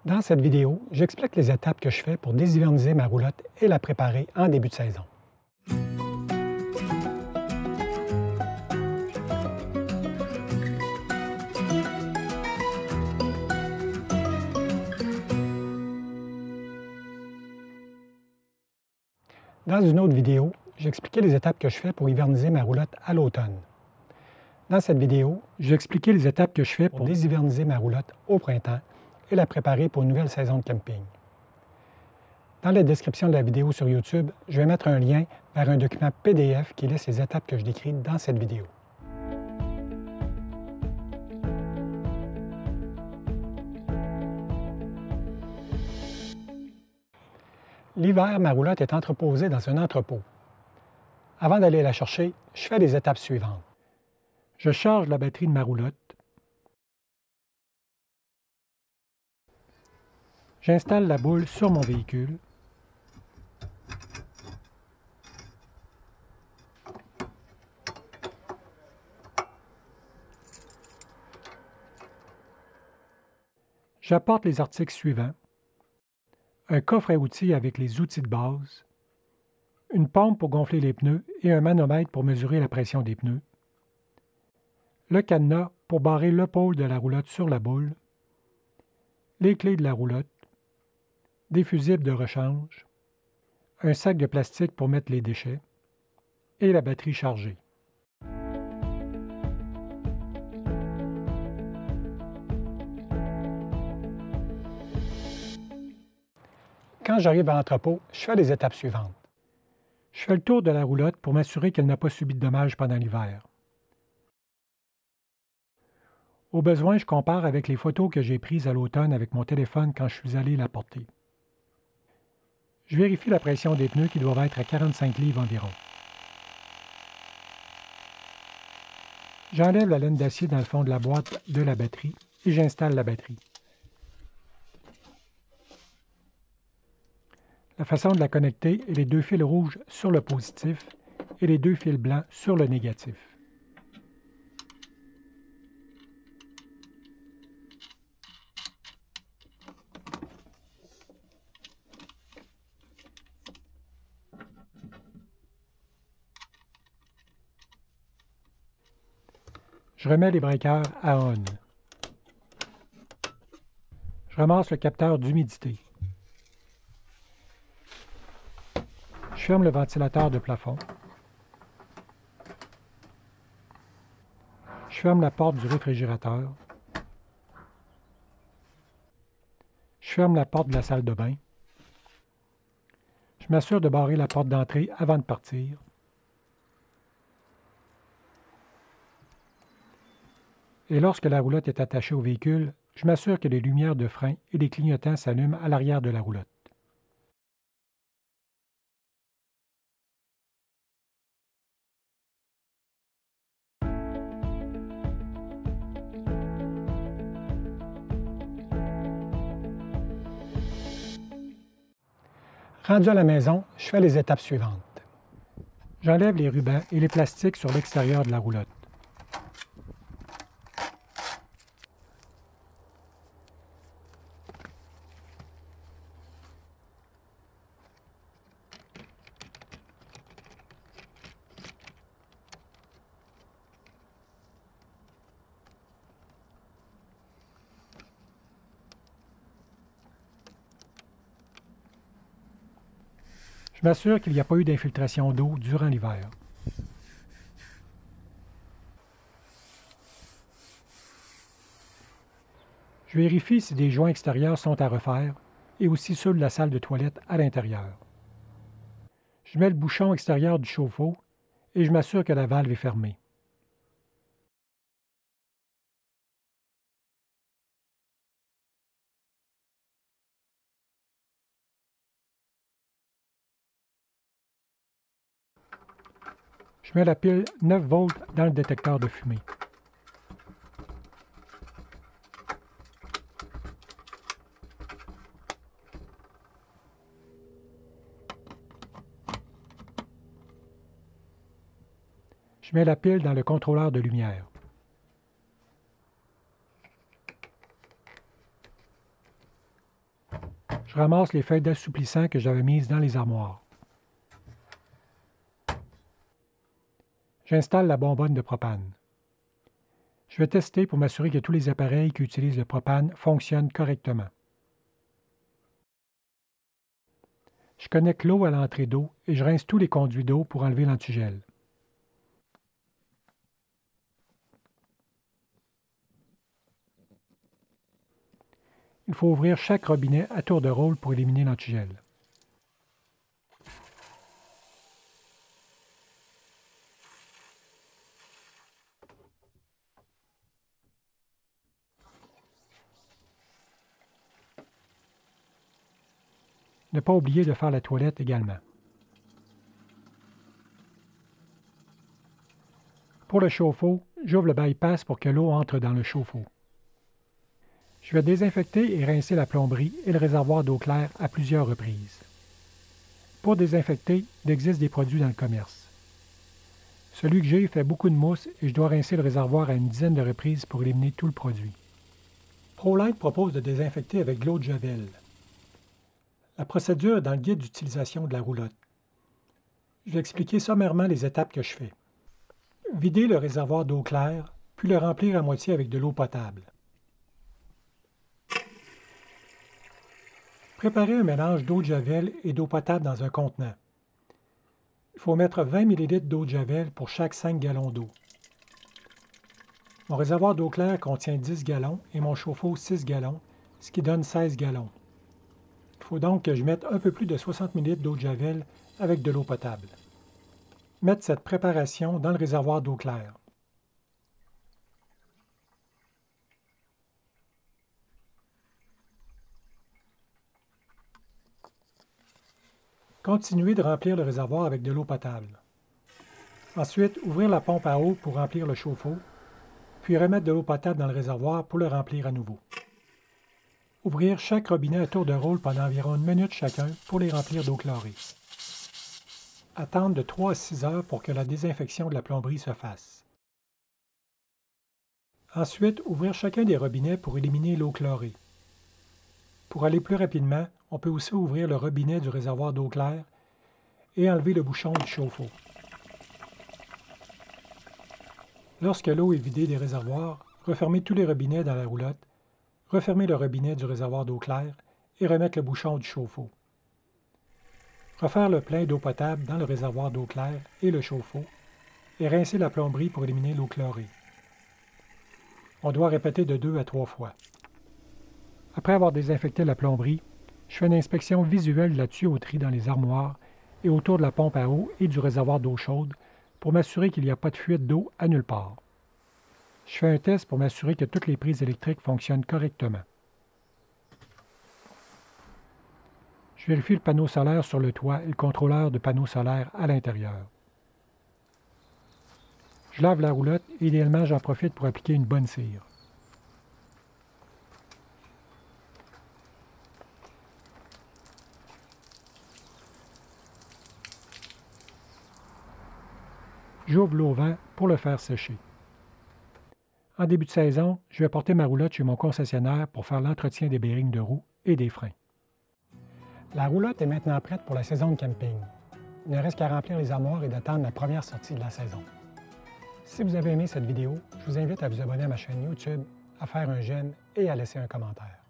Dans cette vidéo, j'explique les étapes que je fais pour déshiverniser ma roulotte et la préparer en début de saison. Dans une autre vidéo, j'ai expliqué les étapes que je fais pour hiverniser ma roulotte à l'automne. Dans cette vidéo, j'ai expliqué les étapes que je fais pour déshiverniser ma roulotte au printemps et la préparer pour une nouvelle saison de camping. Dans la description de la vidéo sur YouTube, je vais mettre un lien vers un document PDF qui liste les étapes que je décris dans cette vidéo. L'hiver, ma roulotte est entreposée dans un entrepôt. Avant d'aller la chercher, je fais les étapes suivantes. Je charge la batterie de ma roulotte. J'installe la boule sur mon véhicule. J'apporte les articles suivants. Un coffre à outils avec les outils de base, une pompe pour gonfler les pneus et un manomètre pour mesurer la pression des pneus, le cadenas pour barrer le pôle de la roulotte sur la boule, les clés de la roulotte, des fusibles de rechange, un sac de plastique pour mettre les déchets et la batterie chargée. Quand j'arrive à l'entrepôt, je fais les étapes suivantes. Je fais le tour de la roulotte pour m'assurer qu'elle n'a pas subi de dommages pendant l'hiver. Au besoin, je compare avec les photos que j'ai prises à l'automne avec mon téléphone quand je suis allé la porter. Je vérifie la pression des pneus qui doivent être à 45 livres environ. J'enlève la laine d'acier dans le fond de la boîte de la batterie et j'installe la batterie. La façon de la connecter est les deux fils rouges sur le positif et les deux fils blancs sur le négatif. Je remets les breakers à on. Je ramasse le capteur d'humidité. Je ferme le ventilateur de plafond. Je ferme la porte du réfrigérateur. Je ferme la porte de la salle de bain. Je m'assure de barrer la porte d'entrée avant de partir. Et lorsque la roulotte est attachée au véhicule, je m'assure que les lumières de frein et les clignotants s'allument à l'arrière de la roulotte. Rendu à la maison, je fais les étapes suivantes. J'enlève les rubans et les plastiques sur l'extérieur de la roulotte. Je m'assure qu'il n'y a pas eu d'infiltration d'eau durant l'hiver. Je vérifie si des joints extérieurs sont à refaire et aussi ceux de la salle de toilette à l'intérieur. Je mets le bouchon extérieur du chauffe-eau et je m'assure que la valve est fermée. Je mets la pile 9 volts dans le détecteur de fumée. Je mets la pile dans le contrôleur de lumière. Je ramasse les feuilles d'assouplissant que j'avais mises dans les armoires. J'installe la bonbonne de propane. Je vais tester pour m'assurer que tous les appareils qui utilisent le propane fonctionnent correctement. Je connecte l'eau à l'entrée d'eau et je rince tous les conduits d'eau pour enlever l'antigel. Il faut ouvrir chaque robinet à tour de rôle pour éliminer l'antigel. Ne pas oublier de faire la toilette également. Pour le chauffe-eau, j'ouvre le bypass pour que l'eau entre dans le chauffe-eau. Je vais désinfecter et rincer la plomberie et le réservoir d'eau claire à plusieurs reprises. Pour désinfecter, il existe des produits dans le commerce. Celui que j'ai fait beaucoup de mousse et je dois rincer le réservoir à une dizaine de reprises pour éliminer tout le produit. ProLite propose de désinfecter avec de l'eau de Javel. La procédure est dans le guide d'utilisation de la roulotte. Je vais expliquer sommairement les étapes que je fais. Vider le réservoir d'eau claire, puis le remplir à moitié avec de l'eau potable. Préparer un mélange d'eau de Javel et d'eau potable dans un contenant. Il faut mettre 20 ml d'eau de Javel pour chaque 5 gallons d'eau. Mon réservoir d'eau claire contient 10 gallons et mon chauffe-eau 6 gallons, ce qui donne 16 gallons. Il faut donc que je mette un peu plus de 60 ml d'eau de Javel avec de l'eau potable. Mettre cette préparation dans le réservoir d'eau claire. Continuez de remplir le réservoir avec de l'eau potable. Ensuite, ouvrir la pompe à eau pour remplir le chauffe-eau, puis remettre de l'eau potable dans le réservoir pour le remplir à nouveau. Ouvrir chaque robinet à tour de rôle pendant environ 1 minute chacun pour les remplir d'eau chlorée. Attendre de 3 à 6 heures pour que la désinfection de la plomberie se fasse. Ensuite, ouvrir chacun des robinets pour éliminer l'eau chlorée. Pour aller plus rapidement, on peut aussi ouvrir le robinet du réservoir d'eau claire et enlever le bouchon du chauffe-eau. Lorsque l'eau est vidée des réservoirs, refermez tous les robinets dans la roulotte, refermez le robinet du réservoir d'eau claire et remettre le bouchon du chauffe-eau. Refaire le plein d'eau potable dans le réservoir d'eau claire et le chauffe-eau et rincer la plomberie pour éliminer l'eau chlorée. On doit répéter de 2 à 3 fois. Après avoir désinfecté la plomberie, je fais une inspection visuelle de la tuyauterie dans les armoires et autour de la pompe à eau et du réservoir d'eau chaude pour m'assurer qu'il n'y a pas de fuite d'eau à nulle part. Je fais un test pour m'assurer que toutes les prises électriques fonctionnent correctement. Je vérifie le panneau solaire sur le toit et le contrôleur de panneau solaire à l'intérieur. Je lave la roulotte et idéalement j'en profite pour appliquer une bonne cire. J'ouvre l'eau au vent pour le faire sécher. En début de saison, je vais porter ma roulotte chez mon concessionnaire pour faire l'entretien des bearings de roue et des freins. La roulotte est maintenant prête pour la saison de camping. Il ne reste qu'à remplir les armoires et d'attendre la première sortie de la saison. Si vous avez aimé cette vidéo, je vous invite à vous abonner à ma chaîne YouTube, à faire un j'aime et à laisser un commentaire.